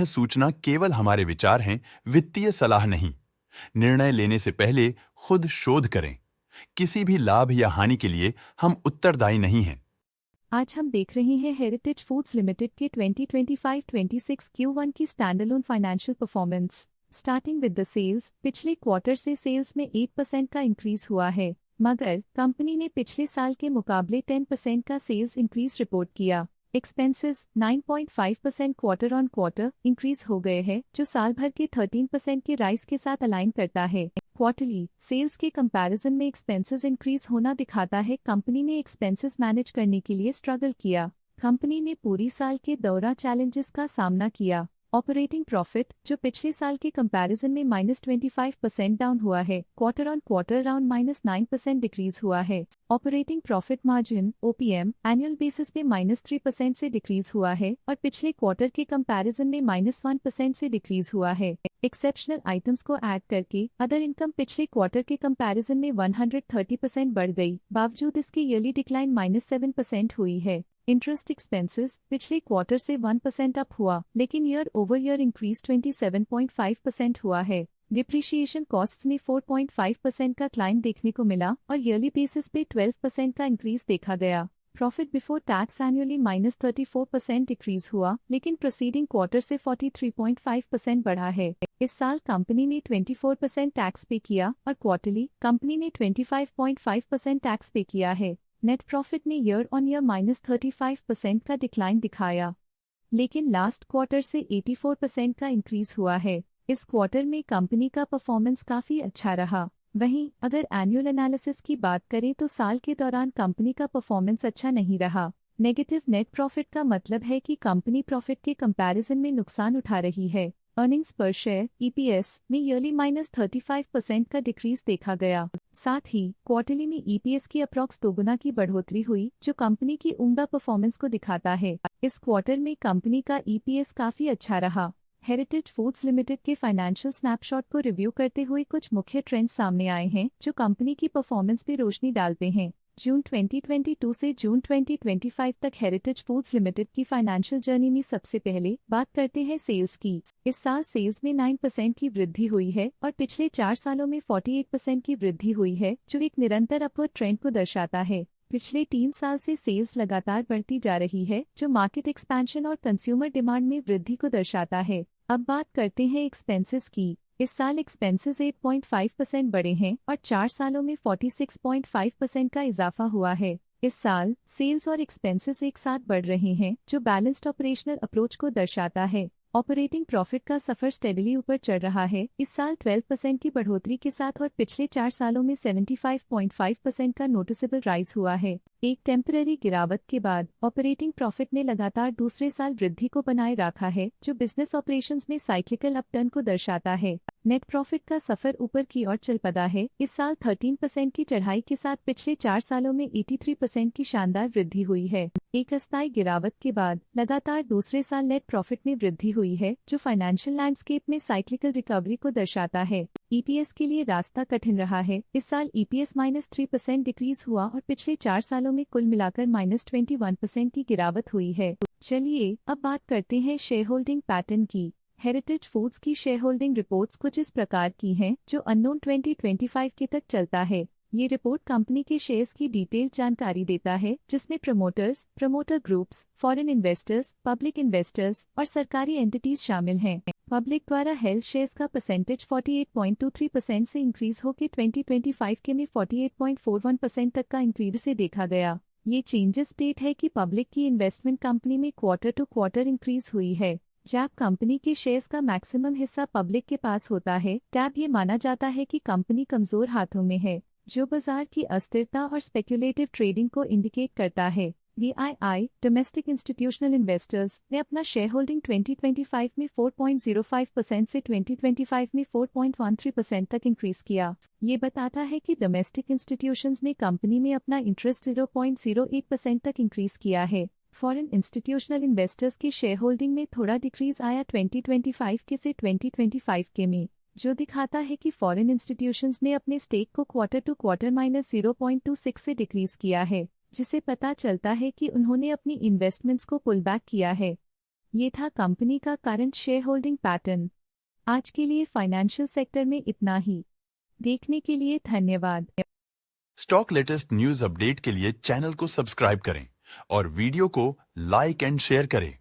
सूचना केवल हमारे विचार हैं, वित्तीय सलाह नहीं। निर्णय लेने से पहले खुद शोध करें। किसी भी लाभ या हानि के लिए हम उत्तरदायी नहीं हैं। आज हम देख रहे हैं हेरिटेज फूड्स लिमिटेड के 2025-26 Q1 की standalone financial performance. Starting with the sales, पिछले क्वार्टर से सेल्स में 8% का इंक्रीज हुआ है, मगर कंपनी ने पिछले साल के मुकाबले 10% का सेल्स इंक्रीज रिपोर्ट किया। Expenses 9.5% quarter on quarter increase हो गए हैं, जो साल भर के 13% के राइज के साथ अलाइन करता है। क्वार्टरली सेल्स के कंपैरिजन में एक्सपेंसेस इंक्रीज होना दिखाता है कंपनी ने एक्सपेंसेस मैनेज करने के लिए स्ट्रगल किया। कंपनी ने पूरी साल के दौरान चैलेंजेस का सामना किया। ऑपरेटिंग प्रॉफिट, जो पिछले साल के कंपैरिजन में -25% डाउन हुआ है, quarter on quarter around -9% decrease हुआ है। Operating profit margin OPM annual basis पे -3% से डिक्रीज हुआ है और पिछले क्वार्टर के कंपैरिजन में -1% से डिक्रीज हुआ है। एक्सेप्शनल आइटम्स को ऐड करके अदर इनकम पिछले क्वार्टर के कंपैरिजन में 130% बढ़ गई, बावजूद इसकी ईयरली डिक्लाइन -7% हुई है। इंटरेस्ट एक्सपेंसेस पिछले क्वार्टर से 1% अप हुआ, लेकिन ईयर ओवर ईयर इंक्रीज 27.5% हुआ है। डिप्रिशिएशन कॉस्ट में 4.5% का क्लाइम देखने को मिला और ईयरली बेसिस पे 12% का इंक्रीज देखा गया। Profit before tax annually -34% decrease हुआ, लेकिन प्रोसीडिंग क्वार्टर से 43.5% बढ़ा है। इस साल कंपनी ने 24% टैक्स पे किया और क्वार्टरली कंपनी ने 25.5% टैक्स पे किया है। नेट प्रॉफिट ने ईयर ऑन ईयर -35% का डिक्लाइन दिखाया, लेकिन लास्ट क्वार्टर से 84% का इंक्रीज हुआ है। इस क्वार्टर में कंपनी का परफॉर्मेंस काफी अच्छा रहा। वहीं अगर एनुअल एनालिसिस की बात करें तो साल के दौरान कंपनी का परफॉर्मेंस अच्छा नहीं रहा। नेगेटिव नेट प्रॉफिट का मतलब है कि कंपनी प्रॉफिट के कंपैरिजन में नुकसान उठा रही है। अर्निंग्स पर शेयर EPS में ईयरली -35% का डिक्रीज देखा गया। साथ ही क्वार्टरली में EPS की अप्रॉक्स 2 गुना की बढ़ोतरी हुई, जो कंपनी की उम्दा परफॉर्मेंस को दिखाता है। इस क्वार्टर में कंपनी का EPS काफी अच्छा रहा। हेरिटेज फूड्स लिमिटेड के फाइनेंशियल स्नैपशॉट को रिव्यू करते हुए कुछ मुख्य ट्रेंड्स सामने आए हैं, जो कंपनी की परफॉर्मेंस पे रोशनी डालते हैं। जून 2022 से जून 2025 तक हेरिटेज फूड्स लिमिटेड की फाइनेंशियल जर्नी में सबसे पहले बात करते हैं सेल्स की। इस साल सेल्स में 9% की वृद्धि हुई है और पिछले 4 सालों में 48% की वृद्धि हुई है, जो एक निरंतर अपवर्ड ट्रेंड को दर्शाता है। पिछले 3 साल से सेल्स लगातार बढ़ती जा रही है, जो मार्केट एक्सपेंशन और कंज्यूमर डिमांड में वृद्धि को दर्शाता है। अब बात करते हैं एक्सपेंसेस की। इस साल एक्सपेंसेस 8.5% बढ़े हैं और 4 सालों में 46.5% का इजाफा हुआ है। इस साल सेल्स और एक्सपेंसेस एक साथ बढ़ रहे हैं, जो बैलेंस्ड ऑपरेशनल अप्रोच को दर्शाता है। ऑपरेटिंग प्रॉफिट का सफर स्टेडली ऊपर चढ़ रहा है, इस साल 12% की बढ़ोतरी के साथ और पिछले 4 सालों में 75.5% का नोटिसेबल राइज हुआ है। एक टेम्पररी गिरावट के बाद ऑपरेटिंग प्रॉफिट ने लगातार दूसरे साल वृद्धि को बनाए रखा है, जो बिजनेस ऑपरेशंस में साइक्लिकल अपटर्न को दर्शाता है। नेट प्रॉफिट का सफर ऊपर की ओर चल पड़ा है, इस साल 13% की चढ़ाई के साथ पिछले 4 सालों में 83% की शानदार वृद्धि हुई है। एक अस्थायी गिरावट के बाद लगातार दूसरे साल नेट प्रॉफिट में वृद्धि हुई है, जो फाइनेंशियल लैंडस्केप में साइक्लिकल रिकवरी को दर्शाता है। EPS के लिए रास्ता कठिन रहा है, इस साल EPS -3% डिक्रीज हुआ और पिछले 4 सालों में कुल मिलाकर -21% की गिरावट हुई है। चलिए अब बात करते हैं शेयर होल्डिंग पैटर्न की। हेरिटेज फूड्स की शेयर होल्डिंग रिपोर्ट्स कुछ इस प्रकार की हैं, जो अननोन 2025 के तक चलता है। ये रिपोर्ट कंपनी के शेयर्स की डिटेल्ड जानकारी देता है, जिसमें promoters, promoter groups, foreign investors, public investors और सरकारी एंटिटीज शामिल हैं। पब्लिक द्वारा हेल्ड शेयर्स का परसेंटेज 48.23% से इंक्रीज होकर 2025 के में 48.41% तक का इंक्रीज से देखा गया। ये चेंजेस स्टेट है कि पब्लिक की इन्वेस्टमेंट कंपनी में क्वार्टर टू क्वार्टर इंक्रीज हुई है। जब कंपनी के शेयर्स का मैक्सिमम हिस्सा पब्लिक के पास होता है, तब ये माना जाता है कि कंपनी कमजोर हाथों में है, जो बाजार की अस्थिरता और स्पेक्युलेटिव ट्रेडिंग को इंडिकेट करता है। DII डोमेस्टिक इंस्टीट्यूशनल इन्वेस्टर्स ने अपना शेयर होल्डिंग 2025 में 4.05% से 2025 में 4.13% तक इंक्रीज किया। ये बताता है कि डोमेस्टिक इंस्टीट्यूशंस ने कंपनी में अपना इंटरेस्ट 0.08% तक इंक्रीज किया है। फॉरेन इंस्टीट्यूशनल इन्वेस्टर्स की शेयर होल्डिंग में थोड़ा डिक्रीज आया 2025 के से 2025 के में, जो दिखाता है कि फॉरेन इंस्टीट्यूशंस ने अपने स्टेक को क्वार्टर टू क्वार्टर -0.26 से डिक्रीज किया है, जिसे पता चलता है कि उन्होंने अपनी इन्वेस्टमेंट्स को पुल बैक किया है। ये था कंपनी का करंट शेयर होल्डिंग पैटर्न। आज के लिए फाइनेंशियल सेक्टर में इतना ही। देखने के लिए धन्यवाद। स्टॉक लेटेस्ट न्यूज अपडेट के लिए चैनल को सब्सक्राइब करें और वीडियो को लाइक एंड शेयर करें।